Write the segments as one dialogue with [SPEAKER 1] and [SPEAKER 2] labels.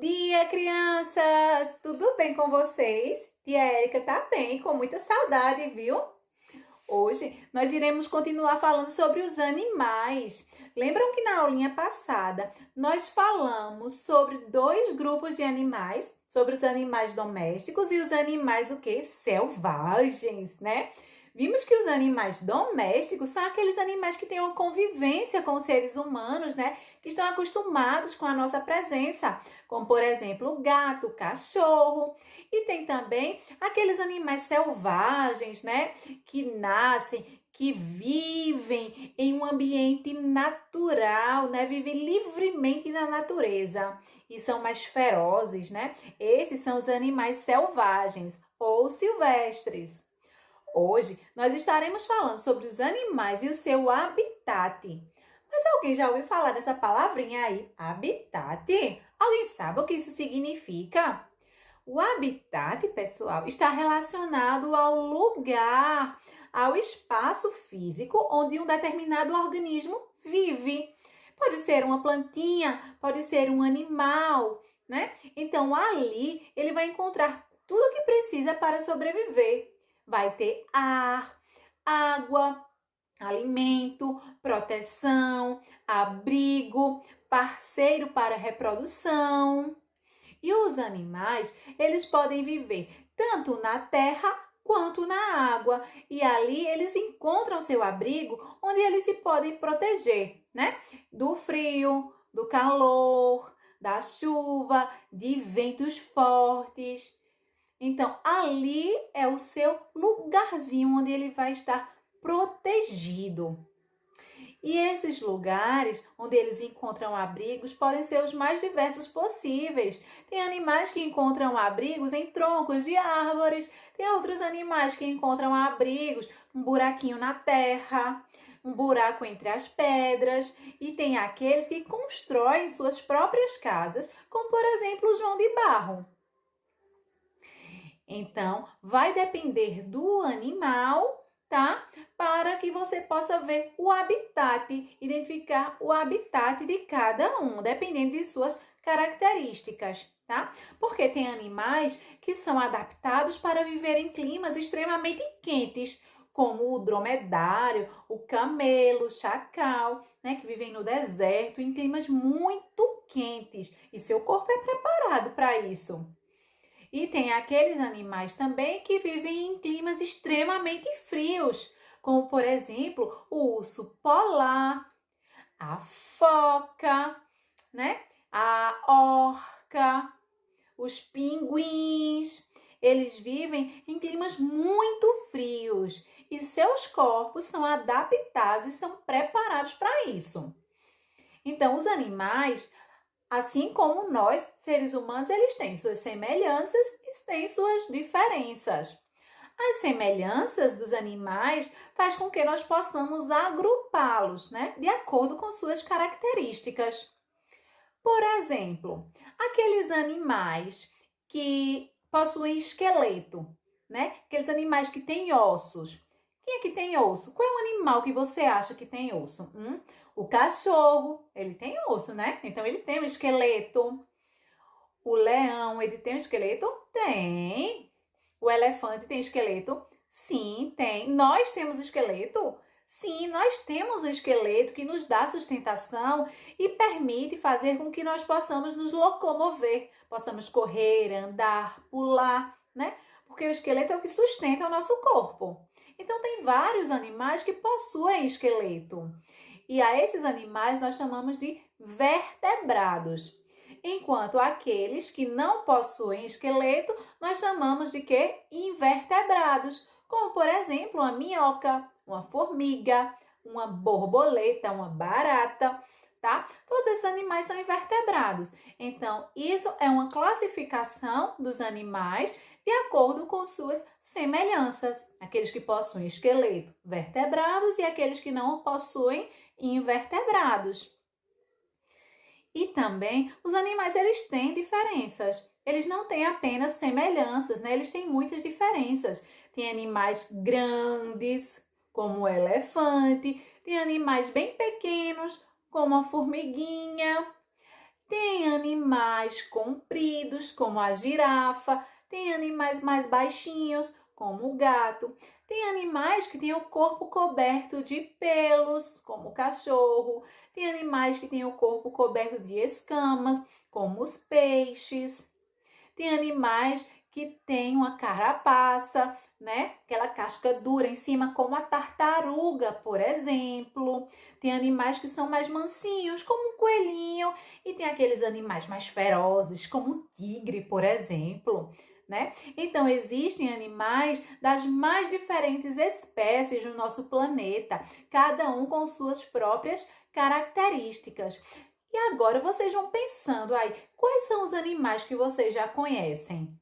[SPEAKER 1] dia, crianças! Tudo bem com vocês? Tia Érica tá bem, com muita saudade, viu? Hoje nós iremos continuar falando sobre os animais. Lembram que na aulinha passada nós falamos sobre dois grupos de animais, sobre os animais domésticos e os animais o quê? Selvagens, né? Vimos que os animais domésticos são aqueles animais que têm uma convivência com os seres humanos, né? Que estão acostumados com a nossa presença, como por exemplo o gato, o cachorro. E tem também aqueles animais selvagens, né? Que nascem, que vivem em um ambiente natural, né? Vivem livremente na natureza e são mais ferozes, né? Esses são os animais selvagens ou silvestres. Hoje nós estaremos falando sobre os animais e o seu habitat. Mas alguém já ouviu falar dessa palavrinha aí, habitat? Alguém sabe o que isso significa? O habitat, pessoal, está relacionado ao lugar, ao espaço físico onde um determinado organismo vive. Pode ser uma plantinha, pode ser um animal, né? Então, ali ele vai encontrar tudo o que precisa para sobreviver. Vai ter ar, água, alimento, proteção, abrigo, parceiro para reprodução. E os animais, eles podem viver tanto na terra quanto na água. E ali eles encontram seu abrigo onde eles se podem proteger, né? Do frio, do calor, da chuva, de ventos fortes. Então, ali é o seu lugarzinho onde ele vai estar protegido. E esses lugares onde eles encontram abrigos podem ser os mais diversos possíveis. Tem animais que encontram abrigos em troncos de árvores, tem outros animais que encontram abrigos, um buraquinho na terra, um buraco entre as pedras, e tem aqueles que constroem suas próprias casas, como por exemplo o João de Barro. Então, vai depender do animal, tá? Para que você possa ver o habitat, identificar o habitat de cada um, dependendo de suas características, tá? Porque tem animais que são adaptados para viver em climas extremamente quentes, como o dromedário, o camelo, o chacal, né? Que vivem no deserto, em climas muito quentes. E seu corpo é preparado para isso. E tem aqueles animais também que vivem em climas extremamente frios, como por exemplo o urso polar, a foca, né? A orca, os pinguins. Eles vivem em climas muito frios e seus corpos são adaptados e são preparados para isso. Então, os animais, assim como nós, seres humanos, eles têm suas semelhanças e têm suas diferenças. As semelhanças dos animais faz com que nós possamos agrupá-los, né, de acordo com suas características. Por exemplo, aqueles animais que possuem esqueleto, né? Aqueles animais que têm ossos. Quem é que tem osso? Qual é o animal que você acha que tem osso? O cachorro, ele tem osso, né? Então, ele tem um esqueleto. O leão, ele tem um esqueleto? Tem. O elefante tem esqueleto? Sim, tem. Nós temos esqueleto? Sim, nós temos um esqueleto que nos dá sustentação e permite fazer com que nós possamos nos locomover, possamos correr, andar, pular, né? Porque o esqueleto é o que sustenta o nosso corpo. Então, tem vários animais que possuem esqueleto. E a esses animais nós chamamos de vertebrados. Enquanto aqueles que não possuem esqueleto, nós chamamos de quê? Invertebrados. Como, por exemplo, uma minhoca, uma formiga, uma borboleta, uma barata, tá? Todos esses animais são invertebrados. Então, isso é uma classificação dos animais de acordo com suas semelhanças. Aqueles que possuem esqueleto, vertebrados, e aqueles que não possuem, invertebrados. E também os animais, eles têm diferenças. Eles não têm apenas semelhanças, né? Eles têm muitas diferenças. Tem animais grandes, como o elefante. Tem animais bem pequenos, como a formiguinha. Tem animais compridos, como a girafa. Tem animais mais baixinhos, como o gato. Tem animais que têm o corpo coberto de pelos, como o cachorro. Tem animais que têm o corpo coberto de escamas, como os peixes. Tem animais que têm uma carapaça, né? Aquela casca dura em cima, como a tartaruga, por exemplo. Tem animais que são mais mansinhos, como um coelhinho. E tem aqueles animais mais ferozes, como o tigre, por exemplo. Né? Então, existem animais das mais diferentes espécies no nosso planeta, cada um com suas próprias características. E agora vocês vão pensando aí, quais são os animais que vocês já conhecem?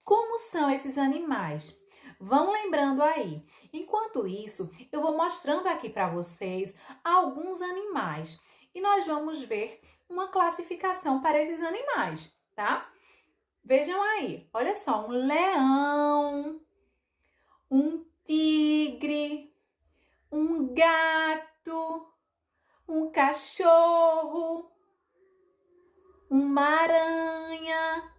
[SPEAKER 1] Como são esses animais? Vão lembrando aí. Enquanto isso, eu vou mostrando aqui para vocês alguns animais. E nós vamos ver uma classificação para esses animais, tá? Vejam aí, olha só, um leão, um tigre, um gato, um cachorro, uma aranha.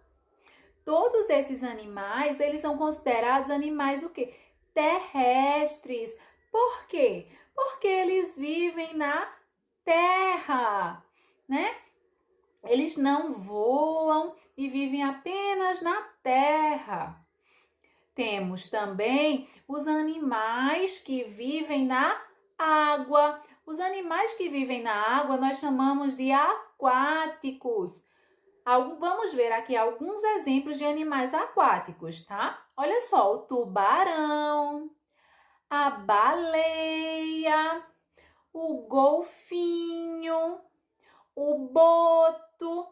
[SPEAKER 1] Todos esses animais, eles são considerados animais o quê? Terrestres. Por quê? Porque eles vivem na terra, né? Eles não voam e vivem apenas na terra. Temos também os animais que vivem na água. Os animais que vivem na água nós chamamos de aquáticos. Vamos ver aqui alguns exemplos de animais aquáticos, tá? Olha só, o tubarão, a baleia, o golfinho, o boto.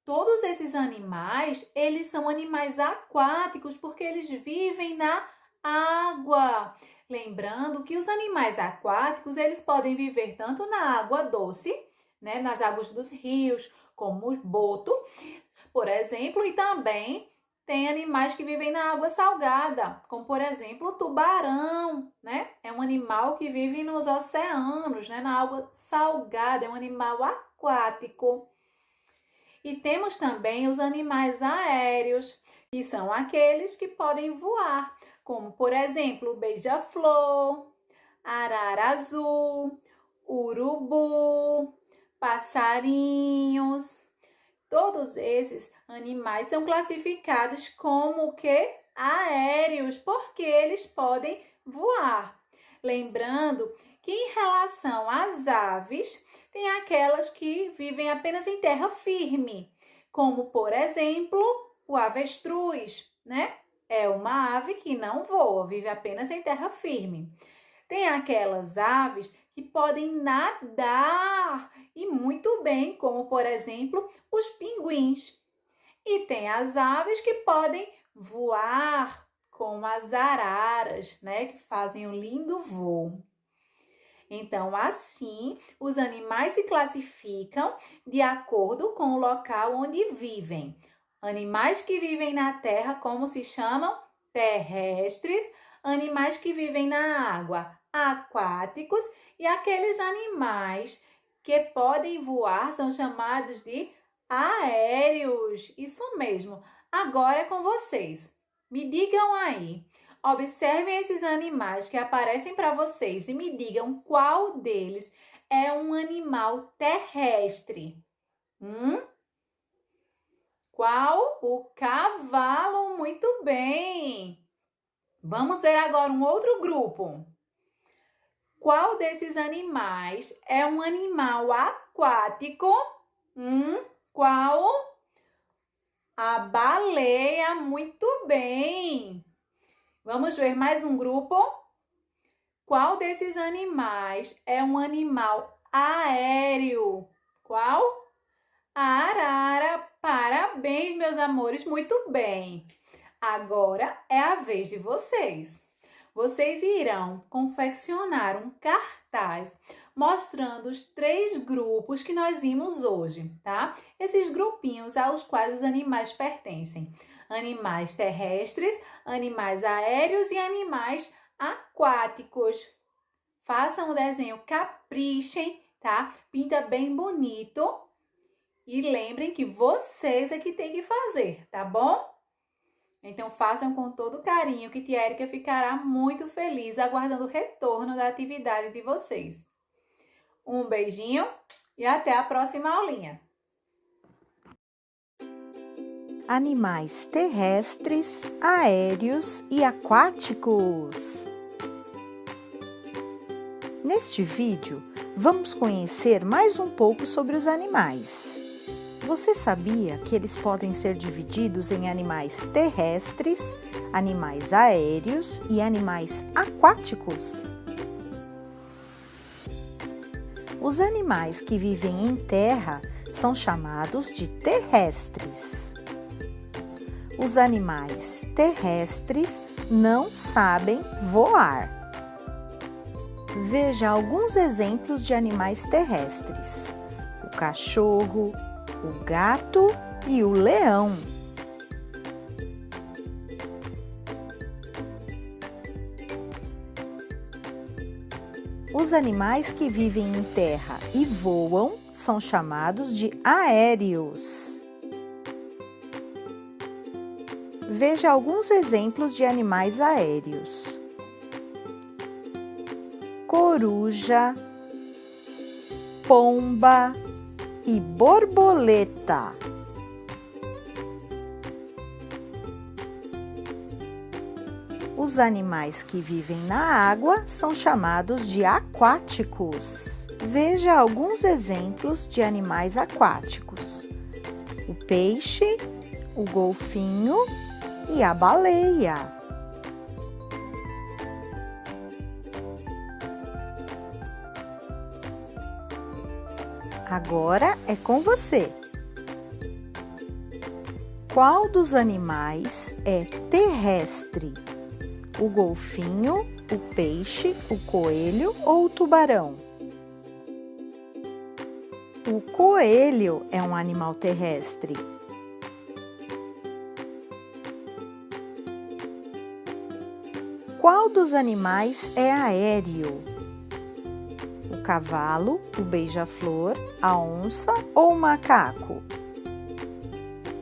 [SPEAKER 1] Todos esses animais, eles são animais aquáticos porque eles vivem na água. Lembrando que os animais aquáticos, eles podem viver tanto na água doce, né, nas águas dos rios, como o boto, por exemplo, e também tem animais que vivem na água salgada, como por exemplo o tubarão, né? É um animal que vive nos oceanos, né, na água salgada, é um animal aquático. E temos também os animais aéreos, que são aqueles que podem voar, como por exemplo o beija-flor, arara azul, urubu, passarinhos. Todos esses animais são classificados como o quê? Aéreos, porque eles podem voar. Lembrando que em relação às aves, tem aquelas que vivem apenas em terra firme, como por exemplo, o avestruz, né? É uma ave que não voa, vive apenas em terra firme. Tem aquelas aves que podem nadar e muito bem, como por exemplo, os pinguins. E tem as aves que podem voar, como as araras, né, que fazem um lindo voo. Então, assim, os animais se classificam de acordo com o local onde vivem. Animais que vivem na terra, como se chamam? Terrestres. Animais que vivem na água, aquáticos. E aqueles animais que podem voar são chamados de aéreos. Isso mesmo. Agora é com vocês. Me digam aí. Observem esses animais que aparecem para vocês e me digam qual deles é um animal terrestre. Qual? O cavalo. Muito bem. Vamos ver agora um outro grupo. Qual desses animais é um animal aquático? Qual? A baleia. Muito bem. Vamos ver mais um grupo. Qual desses animais é um animal aéreo? Qual? A arara. Parabéns, meus amores, muito bem. Agora é a vez de vocês. Vocês irão confeccionar um cartaz mostrando os 3 grupos que nós vimos hoje, tá? Esses grupinhos aos quais os animais pertencem. Animais terrestres, animais aéreos e animais aquáticos. Façam o desenho, caprichem, tá? Pinta bem bonito. E lembrem que vocês é que tem que fazer, tá bom? Então, façam com todo carinho, que tia Érica ficará muito feliz aguardando o retorno da atividade de vocês. Um beijinho e até a próxima aulinha!
[SPEAKER 2] Animais terrestres, aéreos e aquáticos. Neste vídeo, vamos conhecer mais um pouco sobre os animais. Você sabia que eles podem ser divididos em animais terrestres, animais aéreos e animais aquáticos? Os animais que vivem em terra são chamados de terrestres. Os animais terrestres não sabem voar. Veja alguns exemplos de animais terrestres: o cachorro, o gato e o leão. Os animais que vivem em terra e voam são chamados de aéreos. Veja alguns exemplos de animais aéreos: coruja, pomba e borboleta. Os animais que vivem na água são chamados de aquáticos. Veja alguns exemplos de animais aquáticos: o peixe, o golfinho e a baleia. Agora é com você. Qual dos animais é terrestre? O golfinho, o peixe, o coelho ou o tubarão? O coelho é um animal terrestre. Qual dos animais é aéreo? O cavalo, o beija-flor, a onça ou o macaco?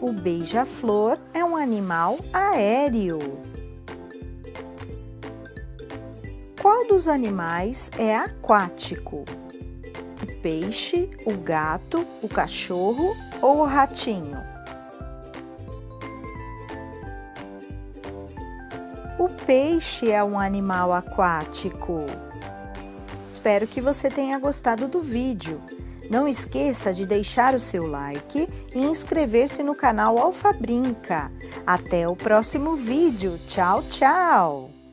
[SPEAKER 2] O beija-flor é um animal aéreo. Qual dos animais é aquático? O peixe, o gato, o cachorro ou o ratinho? O peixe é um animal aquático. Espero que você tenha gostado do vídeo. Não esqueça de deixar o seu like e inscrever-se no canal Alfabrinca. Até o próximo vídeo. Tchau, tchau!